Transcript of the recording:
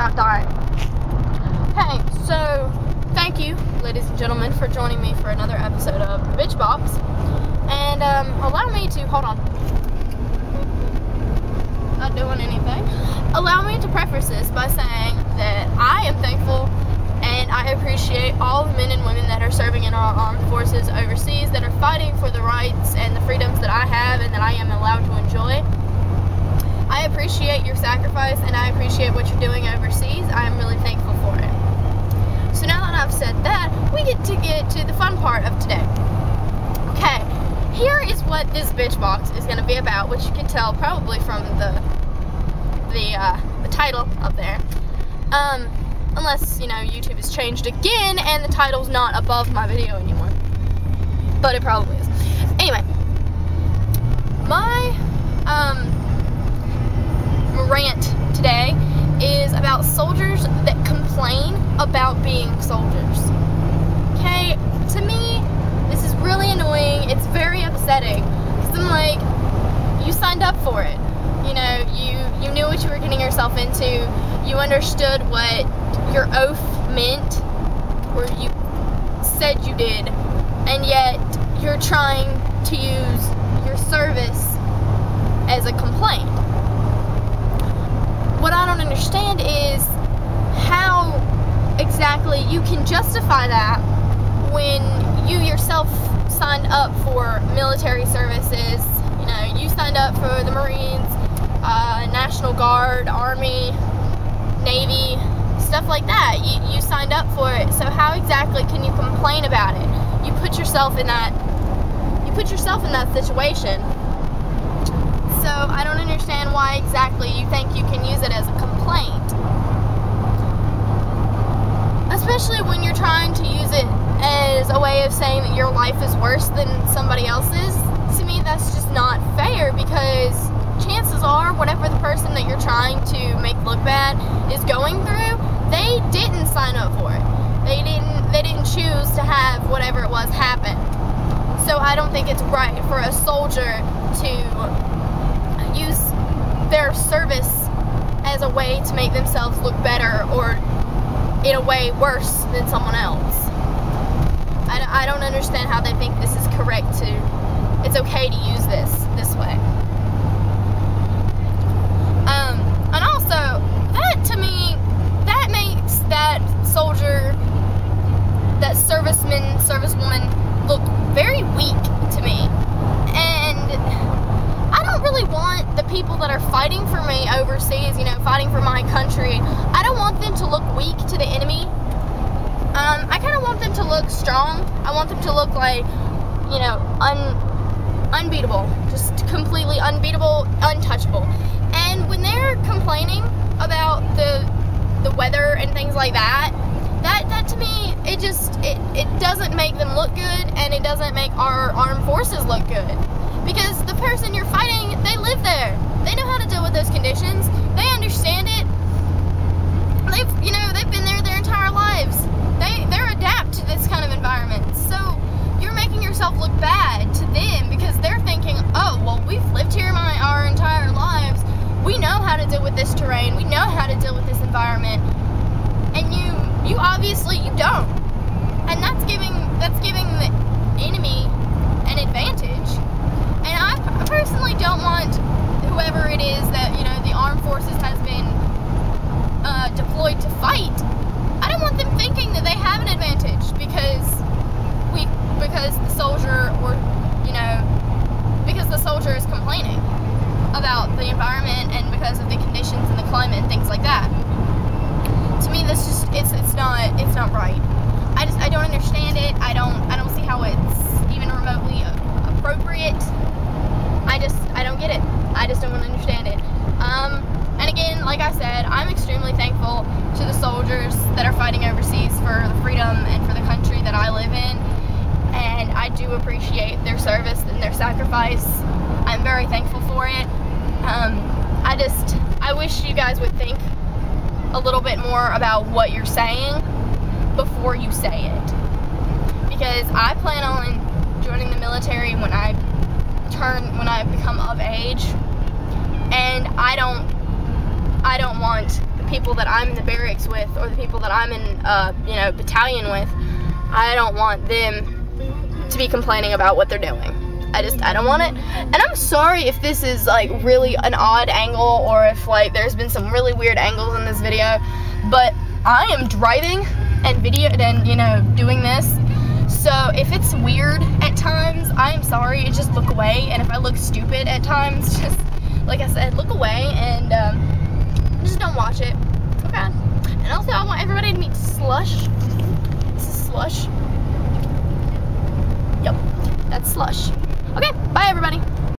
about dying. Hey, so thank you, ladies and gentlemen, for joining me for another episode of Bitch Box. And allow me to, hold on, not doing anything. Allow me to preface this by saying that I am thankful and I appreciate all the men and women that are serving in our armed forces overseas, that are fighting for the rights and the freedoms that I have and that I am allowed to enjoy. I appreciate your sacrifice and I appreciate what you're doing overseas. I am really thankful for it. So now that I've said that, we get to the fun part of today. Okay, here is what this bitch box is going to be about, which you can tell probably from the title up there. Unless, you know, YouTube has changed again and the title's not above my video anymore. But it probably is. Anyway, my rant today is about soldiers that complain about being soldiers. Okay, to me, this is really annoying. It's very upsetting. Because I'm like, you signed up for it. You know, you knew what you were getting yourself into. You understood what your oath meant, or you said you did, and yet you're trying to use your service as a complaint. What I don't understand is how exactly you can justify that when you yourself signed up for military services. You know, you signed up for the Marines, National Guard, Army, Navy, stuff like that. You signed up for it. So how exactly can you complain about it? You put yourself in that situation. So I don't understand why exactly you think you can use it as a complaint. Especially when you're trying to use it as a way of saying that your life is worse than somebody else's. To me, that's just not fair, because chances are whatever the person that you're trying to make look bad is going through, they didn't sign up for it. They didn't choose to have whatever it was happen. So I don't think it's right for a soldier to use their service as a way to make themselves look better, or in a way worse than someone else. I don't understand how they think this is correct it's okay to use this way. And also, that to me, that makes that soldier, that serviceman, servicewoman look very weak to me. And I don't really want the people that are fighting for me overseas, you know, fighting for my country, I don't want them to look weak to the enemy. I kind of want them to look strong. I want them to look like, you know, unbeatable, just completely unbeatable, untouchable. And when they're complaining about the weather and things like that to me, it doesn't make them look good, and it doesn't make our armed forces look good. Because the person you're fighting, they live there. They know how to deal with those conditions. They understand it. They've been there their entire lives. They're adapt to this kind of environment. So you're making yourself look bad to them, because they're thinking, oh, well, we've lived here our entire lives. We know how to deal with this terrain. We know how to deal with this environment. And you obviously you don't. And that's giving the enemy an advantage. And I personally don't want whoever it is that, you know, the armed forces has been deployed to fight. I don't want them thinking that they have an advantage because the soldier, or, you know, because the soldier is complaining about the environment and because of the conditions and the climate and things like that. To me, that's just it's not right. I don't understand it. I don't see how it's even remotely appropriate. I don't get it. I just don't understand it. And again, like I said, I'm extremely thankful to the soldiers that are fighting overseas for the freedom and for the country that I live in. And I do appreciate their service and their sacrifice. I'm very thankful for it. I wish you guys would think a little bit more about what you're saying before you say it. Because I plan on joining the military when I become of age. And I don't want the people that I'm in the barracks with, or the people that I'm in, you know, battalion with, I don't want them to be complaining about what they're doing. I don't want it. And I'm sorry if this is like really an odd angle, or if like there's been some really weird angles in this video, but I am driving and you know, doing this. So if it's weird at times, I am sorry. Just look away. And if I look stupid at times, just like I said, look away and just don't watch it. Okay. And also, I want everybody to meet Slush. This is Slush. Yep, that's Slush. Okay, bye everybody.